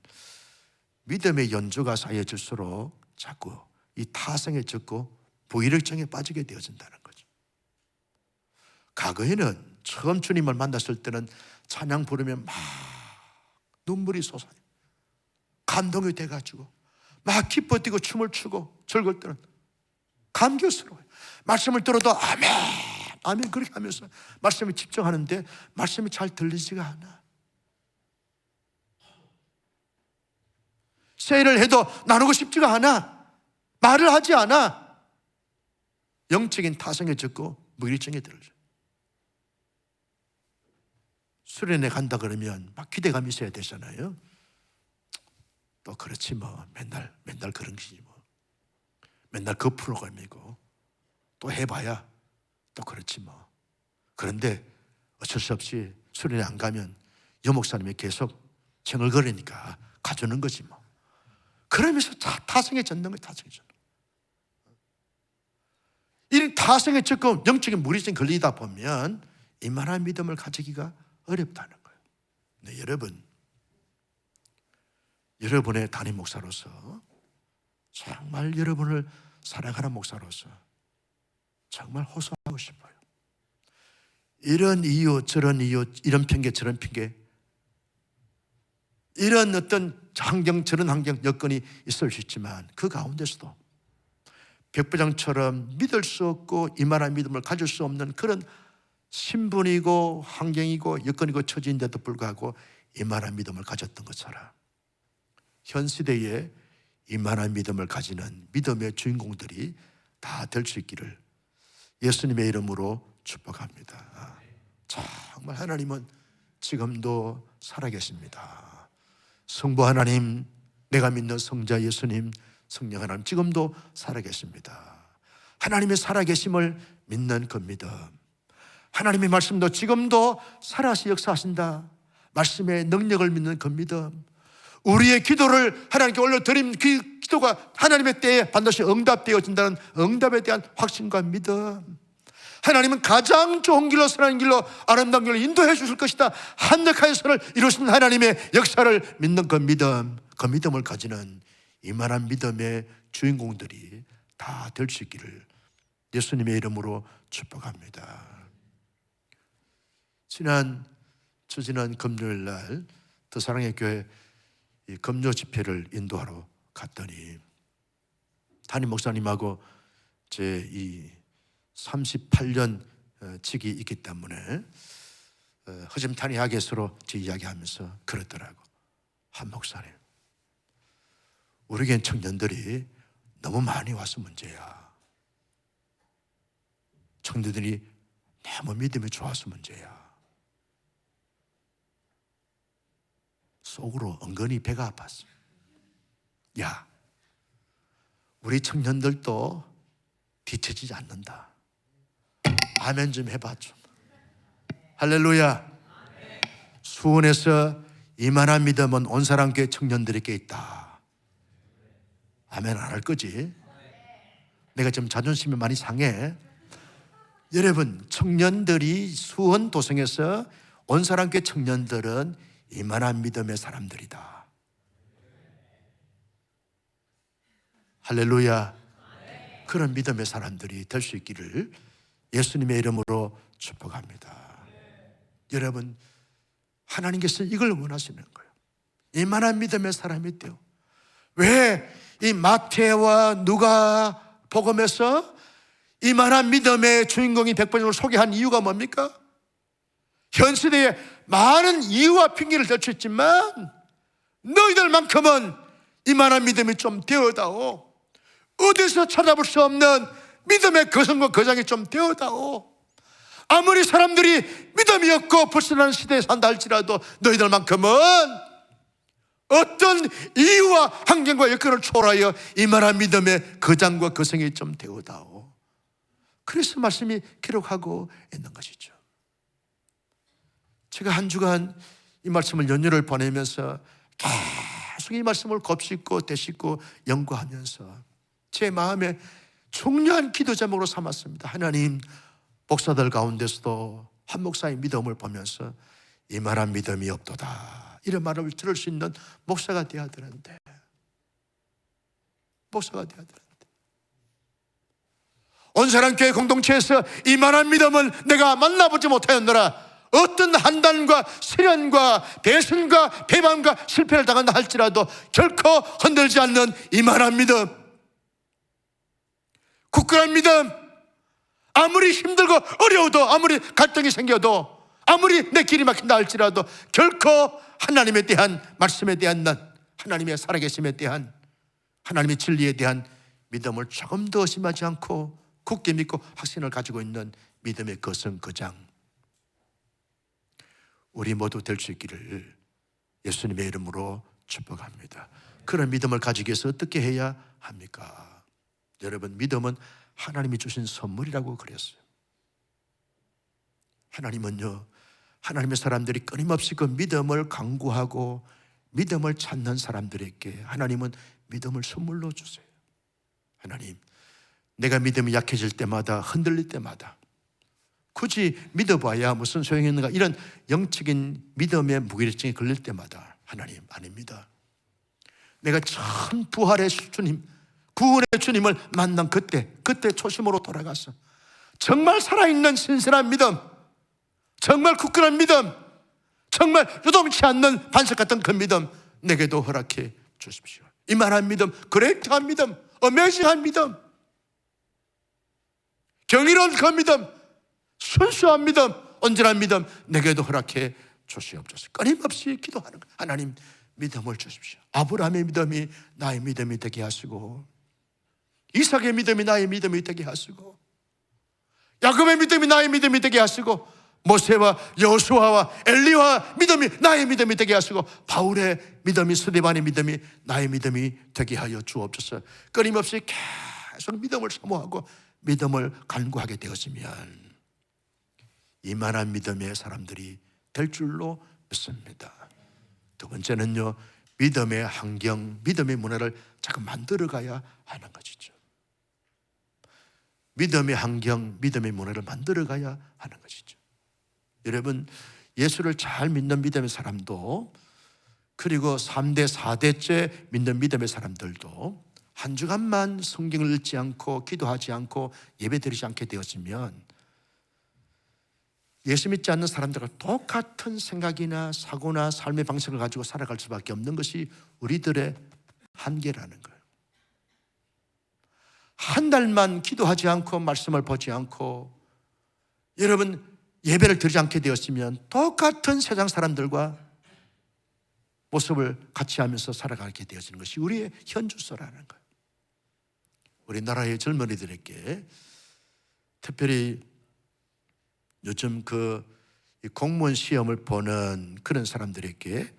믿음의 연조가 쌓여질수록 자꾸 이 타성에 젖고 무기력증에 빠지게 되어진다는 거죠. 과거에는 처음 주님을 만났을 때는 찬양 부르면 막 눈물이 솟아요. 감동이 돼가지고 막 기뻐 뛰고 춤을 추고 즐거울 때는 감격스러워요. 말씀을 들어도 아멘 아멘 그렇게 하면서 말씀에 집중하는데 말씀이 잘 들리지가 않아. 세일을 해도 나누고 싶지가 않아. 말을 하지 않아. 영적인 타성에 젖고 무기력증에 들어져. 수련회 간다 그러면 막 기대감이 있어야 되잖아요. 또 그렇지 뭐 맨날 그런 것이지 뭐. 맨날 그 프로그램이고 또 해봐야 또 그렇지 뭐. 그런데 어쩔 수 없이 수련회 안 가면 여목사님이 계속 쟁얼거리니까 가주는 거지 뭐. 그러면서 타성에 젖는 거예요. 타성에 젖는 거예요. 이 타성에 젖고 영적인 무리증 걸리다 보면 이만한 믿음을 가지기가 어렵다는 거예요. 네, 여러분의 담임 목사로서 정말 여러분을 사랑하는 목사로서 정말 호소하고 싶어요. 이런 이유 저런 이유 이런 핑계 저런 핑계 이런 어떤 환경 저런 환경 여건이 있을 수 있지만 그 가운데서도 백부장처럼 믿을 수 없고 이만한 믿음을 가질 수 없는 그런 신분이고 환경이고 여건이고 처지인데도 불구하고 이만한 믿음을 가졌던 것처럼 현 시대에 이만한 믿음을 가지는 믿음의 주인공들이 다 될 수 있기를 예수님의 이름으로 축복합니다. 정말 하나님은 지금도 살아계십니다. 성부 하나님, 내가 믿는 성자 예수님, 성령 하나님 지금도 살아계십니다. 하나님의 살아계심을 믿는 그 믿음, 하나님의 말씀도 지금도 살아서 역사하신다 말씀의 능력을 믿는 그 믿음, 우리의 기도를 하나님께 올려드린 그 기도가 하나님의 때에 반드시 응답되어진다는 응답에 대한 확신과 믿음, 하나님은 가장 좋은 길로 선한 길로 아름다운 길로 인도해 주실 것이다 한적하의 선을 이루시는 하나님의 역사를 믿는 그 믿음을 가지는 이만한 믿음의 주인공들이 다 될 수 있기를 예수님의 이름으로 축복합니다. 지난 금요일 날 더 사랑의 교회 이 금요 집회를 인도하러 갔더니 담임 목사님하고 제 이 38년 직이 있기 때문에 허심탄회하게 서로 제 이야기하면서 그러더라고. 한 목사님, 우리겐 청년들이 너무 많이 와서 문제야. 청년들이 너무 믿음이 좋아서 문제야. 속으로 은근히 배가 아팠어. 야, 우리 청년들도 뒤처지지 않는다. 아멘 좀 해봐 좀. 할렐루야. 수원에서 이만한 믿음은 온 사람교회 청년들에게 있다. 아멘 안 할 거지? 내가 좀 자존심이 많이 상해. 여러분, 청년들이 수원 도성에서 온 사람교회 청년들은 이만한 믿음의 사람들이다. 할렐루야. 그런 믿음의 사람들이 될 수 있기를 예수님의 이름으로 축복합니다. 여러분, 하나님께서 이걸 원하시는 거예요. 이만한 믿음의 사람이 돼요. 왜 이 마태와 누가 복음에서 이만한 믿음의 주인공이 백번을 소개한 이유가 뭡니까? 현 시대에 많은 이유와 핑계를 댈 수 있지만 너희들만큼은 이만한 믿음이 좀 되어다오. 어디서 찾아볼 수 없는 믿음의 거성과 거장이 좀 되어다오. 아무리 사람들이 믿음이 없고 불신하는 시대에 산다 할지라도 너희들만큼은 어떤 이유와 환경과 여건을 초월하여 이만한 믿음의 거장과 거성이 좀 되어다오. 그래서 말씀이 기록하고 있는 것이죠. 제가 한 주간 이 말씀을 연휴를 보내면서 계속 이 말씀을 곱씹고 되씹고 연구하면서 제 마음에 중요한 기도 제목으로 삼았습니다. 하나님, 목사들 가운데서도 한 목사의 믿음을 보면서 이만한 믿음이 없도다, 이런 말을 들을 수 있는 목사가 되어야 되는데, 목사가 되어야 되는데, 온 사람 교회 공동체에서 이만한 믿음을 내가 만나보지 못하였노라. 어떤 한단과 시련과 배신과 배반과 실패를 당한다 할지라도 결코 흔들지 않는 이만한 믿음, 굳건한 믿음, 아무리 힘들고 어려워도, 아무리 갈등이 생겨도, 아무리 내 길이 막힌다 할지라도 결코 하나님에 대한 말씀에 대한 난, 하나님의 살아계심에 대한, 하나님의 진리에 대한 믿음을 조금 더 의심하지 않고 굳게 믿고 확신을 가지고 있는 믿음의 거성-거장, 우리 모두 될 수 있기를 예수님의 이름으로 축복합니다. 그런 믿음을 가지기 위해서 어떻게 해야 합니까? 여러분, 믿음은 하나님이 주신 선물이라고 그랬어요. 하나님은요, 하나님의 사람들이 끊임없이 그 믿음을 강구하고 믿음을 찾는 사람들에게 하나님은 믿음을 선물로 주세요. 하나님, 내가 믿음이 약해질 때마다, 흔들릴 때마다 굳이 믿어봐야 무슨 소용이 있는가, 이런 영적인 믿음의 무기력증에 걸릴 때마다 하나님, 아닙니다. 내가 참 부활의 주님, 구원의 주님을 만난 그때 초심으로 돌아가서 정말 살아있는 신선한 믿음, 정말 굳건한 믿음, 정말 요동치 않는 반석 같은 그 믿음 내게도 허락해 주십시오. 이만한 믿음, 그레이트한 믿음, 어메이징한 믿음, 경이로운 그 믿음, 순수한 믿음, 온전한 믿음 내게도 허락해 주시옵소서. 끊임없이 기도하는 거예요. 하나님, 믿음을 주십시오. 아브라함의 믿음이 나의 믿음이 되게 하시고, 이삭의 믿음이 나의 믿음이 되게 하시고, 야곱의 믿음이 나의 믿음이 되게 하시고, 모세와 여호수아와 엘리야와 믿음이 나의 믿음이 되게 하시고, 바울의 믿음이, 스데반의 믿음이 나의 믿음이 되게 하여 주옵소서. 끊임없이 계속 믿음을 사모하고 믿음을 간구하게 되었으면 이만한 믿음의 사람들이 될 줄로 믿습니다. 두 번째는요, 믿음의 환경, 믿음의 문화를 자꾸 만들어가야 하는 것이죠. 믿음의 환경, 믿음의 문화를 만들어가야 하는 것이죠. 여러분, 예수를 잘 믿는 믿음의 사람도, 그리고 3대, 4대째 믿는 믿음의 사람들도 한 주간만 성경을 읽지 않고 기도하지 않고 예배드리지 않게 되었으면 예수 믿지 않는 사람들과 똑같은 생각이나 사고나 삶의 방식을 가지고 살아갈 수밖에 없는 것이 우리들의 한계라는 거예요. 한 달만 기도하지 않고 말씀을 보지 않고 여러분 예배를 드리지 않게 되었으면 똑같은 세상 사람들과 모습을 같이 하면서 살아가게 되어지는 것이 우리의 현주소라는 거예요. 우리나라의 젊은이들에게 특별히 요즘 공무원 시험을 보는 그런 사람들에게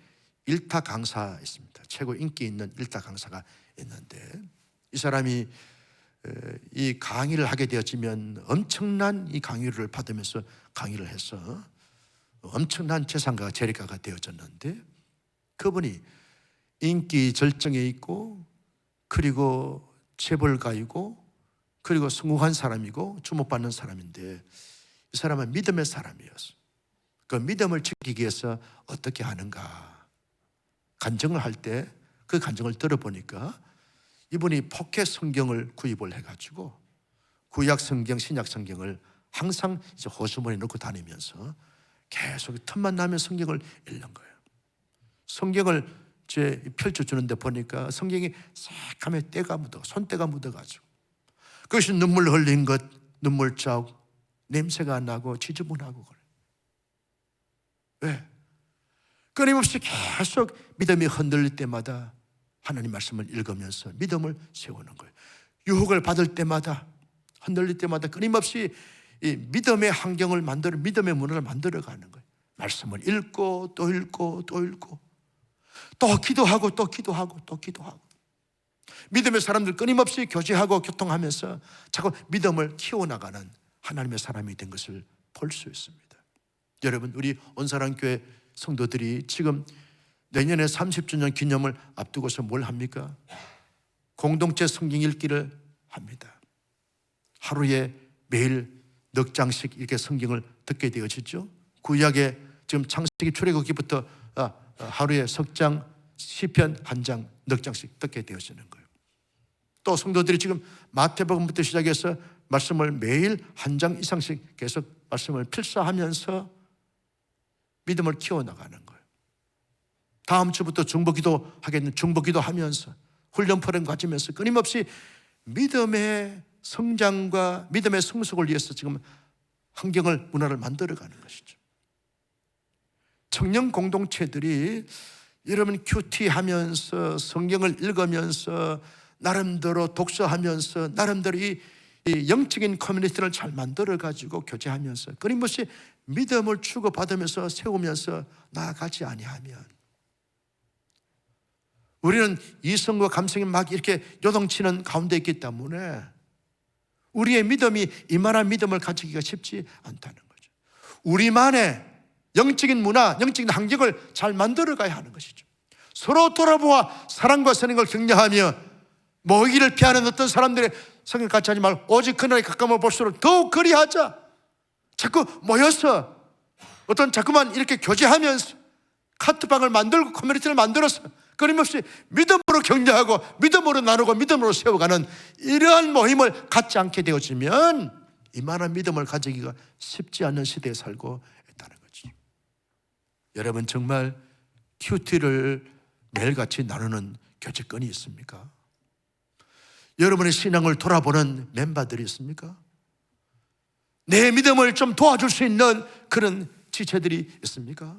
일타 강사 있습니다. 최고 인기 있는 일타 강사가 있는데 이 사람이 이 강의를 하게 되어지면 엄청난 이 강의를 받으면서 강의를 해서 엄청난 재산가가 재력가가 되어졌는데 그분이 인기 절정에 있고 그리고 재벌가이고 그리고 성공한 사람이고 주목받는 사람인데 이 사람은 믿음의 사람이었어. 그 믿음을 지키기 위해서 어떻게 하는가 간증을 할 때 그 간증을 들어보니까 이분이 포켓 성경을 구입을 해가지고 구약 성경, 신약 성경을 항상 이제 호수문에 넣고 다니면서 계속 틈만 나면 성경을 읽는 거예요. 성경을 이제 펼쳐주는데 보니까 성경이 새카매 때가 묻어, 손때가 묻어가지고 그것이 눈물 흘린 것, 눈물 자국, 냄새가 나고 지저분하고 그래. 왜? 끊임없이 계속 믿음이 흔들릴 때마다 하나님 말씀을 읽으면서 믿음을 세우는 거예요. 유혹을 받을 때마다 흔들릴 때마다 끊임없이 이 믿음의 환경을 만들어 믿음의 문화를 만들어가는 거예요. 말씀을 읽고 또 읽고 또 읽고 또 기도하고 또 기도하고 또 기도하고 믿음의 사람들 끊임없이 교제하고 교통하면서 자꾸 믿음을 키워나가는 하나님의 사람이 된 것을 볼 수 있습니다. 여러분 우리 온사랑교회 성도들이 지금 내년에 30주년 기념을 앞두고서 뭘 합니까? 공동체 성경 읽기를 합니다. 하루에 매일 넉 장씩 이렇게 성경을 듣게 되어지죠. 구약에 지금 창세기 출애굽기부터 하루에 석 장, 시편 한 장, 넉 장씩 듣게 되어지는 거예요. 또 성도들이 지금 마태복음부터 시작해서 말씀을 매일 한 장 이상씩 계속 말씀을 필사하면서 믿음을 키워나가는 거예요. 다음 주부터 중보기도 하겠는 중보기도 하면서 훈련 프로그램 가지면서 끊임없이 믿음의 성장과 믿음의 성숙을 위해서 지금 환경을 문화를 만들어가는 것이죠. 청년 공동체들이 여러분 큐티하면서 성경을 읽으면서 나름대로 독서하면서 나름대로 이 영적인 커뮤니티를 잘 만들어가지고 교제하면서 끊임없이 믿음을 주고받으면서 세우면서 나아가지 아니하면 우리는 이성과 감성이 막 이렇게 요동치는 가운데 있기 때문에 우리의 믿음이 이만한 믿음을 가지기가 쉽지 않다는 거죠. 우리만의 영적인 문화, 영적인 환경을 잘 만들어가야 하는 것이죠. 서로 돌아보아 사랑과 선행을 격려하며 모이기를 피하는 어떤 사람들의 성경 같이 하지 말고 오직 그날에 가까움을 볼수록 더욱 그리하자. 자꾸 모여서 어떤 자꾸만 이렇게 교제하면서 카트방을 만들고 커뮤니티를 만들어서 끊임없이 믿음으로 격려하고 믿음으로 나누고 믿음으로 세워가는 이러한 모임을 갖지 않게 되어지면 이만한 믿음을 가지기가 쉽지 않은 시대에 살고 있다는 거지. 여러분 정말 큐티를 매일같이 나누는 교제권이 있습니까? 여러분의 신앙을 돌아보는 멤버들이 있습니까? 내 믿음을 좀 도와줄 수 있는 그런 지체들이 있습니까?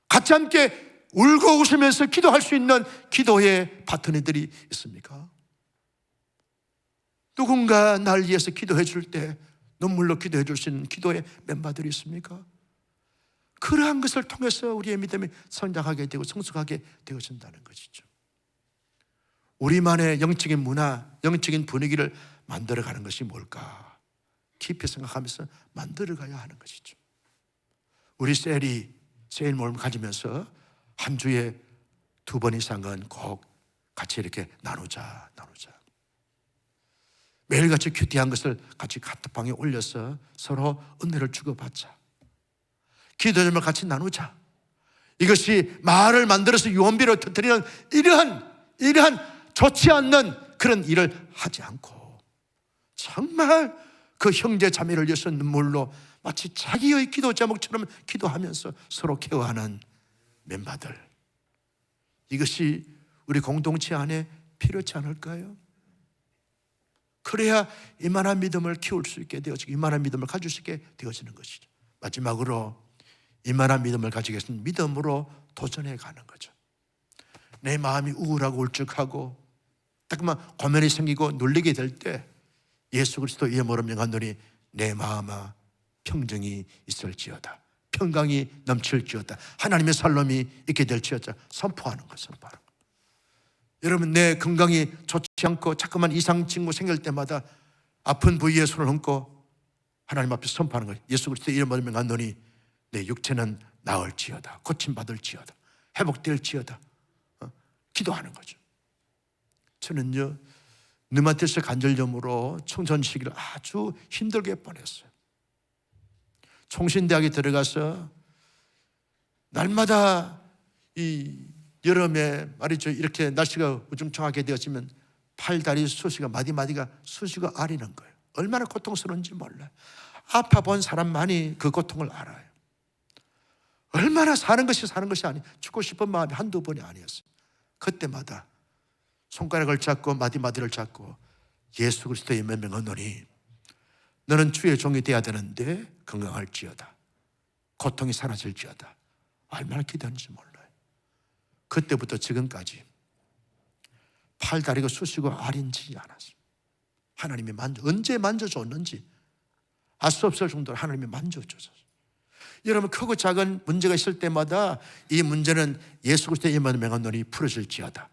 같이 함께 울고 웃으면서 기도할 수 있는 기도의 파트너들이 있습니까? 누군가 날 위해서 기도해 줄 때 눈물로 기도해 줄 수 있는 기도의 멤버들이 있습니까? 그러한 것을 통해서 우리의 믿음이 성장하게 되고 성숙하게 되어진다는 것이죠. 우리만의 영적인 문화, 영적인 분위기를 만들어가는 것이 뭘까? 깊이 생각하면서 만들어가야 하는 것이죠. 우리 세일 모임을 가지면서 한 주에 2번 이상은 꼭 같이 이렇게 나누자. 매일같이 큐티한 것을 같이 카톡방에 올려서 서로 은혜를 주고받자. 기도점을 같이 나누자. 이것이 마을을 만들어서 유언비로 터뜨리는 이러한 좋지 않는 그런 일을 하지 않고 정말 그 형제 자매를 위해서 눈물로 마치 자기의 기도 제목처럼 기도하면서 서로 케어하는 멤버들, 이것이 우리 공동체 안에 필요치 않을까요? 그래야 이만한 믿음을 키울 수 있게 되어지고 이만한 믿음을 가질 수 있게 되어지는 것이죠. 마지막으로 이만한 믿음을 가지기 위해서는 믿음으로 도전해 가는 거죠. 내 마음이 우울하고 울적하고 따끔한 고민이 생기고 눌리게 될 때 예수 그리스도 이름으로 명하노니 내 마음아 평정이 있을지어다, 평강이 넘칠지어다, 하나님의 살롬이 있게 될지어다 선포하는 것, 선포하는 것. 여러분, 내 건강이 좋지 않고 자꾸만 이상 징후 생길 때마다 아픈 부위에 손을 얹고 하나님 앞에 선포하는 거예요. 예수 그리스도 이름으로 명하노니 내 육체는 나을지어다, 고침받을지어다, 회복될지어다, 기도하는 거죠. 저는요, 르마티스 관절염으로 청소년 시기를 아주 힘들게 보냈어요. 총신대학에 들어가서 날마다 이 여름에 말이죠, 이렇게 날씨가 우중충하게 되어지면 팔다리 수시가 마디마디가 수시가 아리는 거예요. 얼마나 고통스러운지 몰라요. 아파 본 사람만이 그 고통을 알아요. 얼마나 사는 것이 아니에요. 죽고 싶은 마음이 한두 번이 아니었어요. 그때마다 손가락을 잡고 마디마디를 잡고 예수 그리스도의 명하노니 너는 주의 종이 되어야 되는데 건강할지어다, 고통이 사라질지어다. 얼마나 기도하는지 몰라요. 그때부터 지금까지 팔다리가 쑤시고 아린지 않았어요. 하나님이 언제 만져줬는지 알 수 없을 정도로 하나님이 만져주셨어요. 여러분, 크고 작은 문제가 있을 때마다 이 문제는 예수 그리스도의 이름으로 명하노니 풀어질지어다,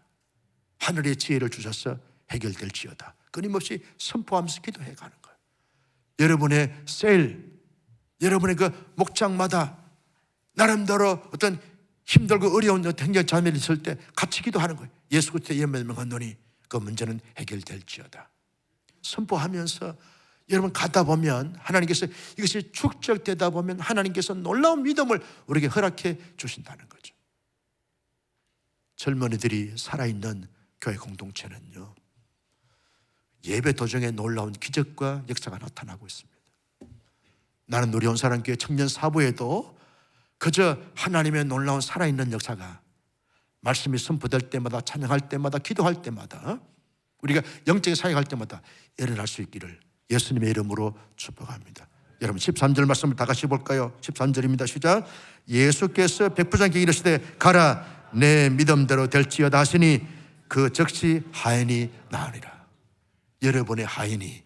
하늘의 지혜를 주셔서 해결될지어다 끊임없이 선포하면서 기도해 가는 거예요. 여러분의 셀, 여러분의 그 목장마다 나름대로 어떤 힘들고 어려운 행정 자매를 있을 때 같이 기도하는 거예요. 예수 그리스도의 이름으로 명하노니 그 문제는 해결될지어다 선포하면서 여러분 가다 보면 하나님께서 이것이 축적되다 보면 하나님께서 놀라운 믿음을 우리에게 허락해 주신다는 거죠. 젊은이들이 살아있는 교회 공동체는요, 예배 도중에 놀라운 기적과 역사가 나타나고 있습니다. 나는 누리 온사랑교회 청년 사부에도 그저 하나님의 놀라운 살아있는 역사가 말씀이 선포될 때마다, 찬양할 때마다, 기도할 때마다, 우리가 영적인 사역할 때마다 일어날 수 있기를 예수님의 이름으로 축복합니다. 여러분 13절 말씀을 다 같이 볼까요? 13절입니다. 시작. 예수께서 백부장에게 이르시되 가라, 내 믿음대로 될지어다 하시니 그 즉시 하인이 나으리라. 여러분의 하인이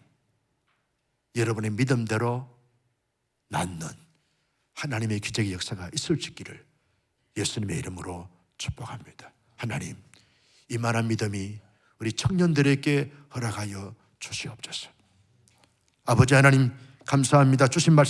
여러분의 믿음대로 낫는 하나님의 기적의 역사가 있을 수 있기를 예수님의 이름으로 축복합니다. 하나님, 이만한 믿음이 우리 청년들에게 허락하여 주시옵소서. 아버지 하나님, 감사합니다. 주신 말씀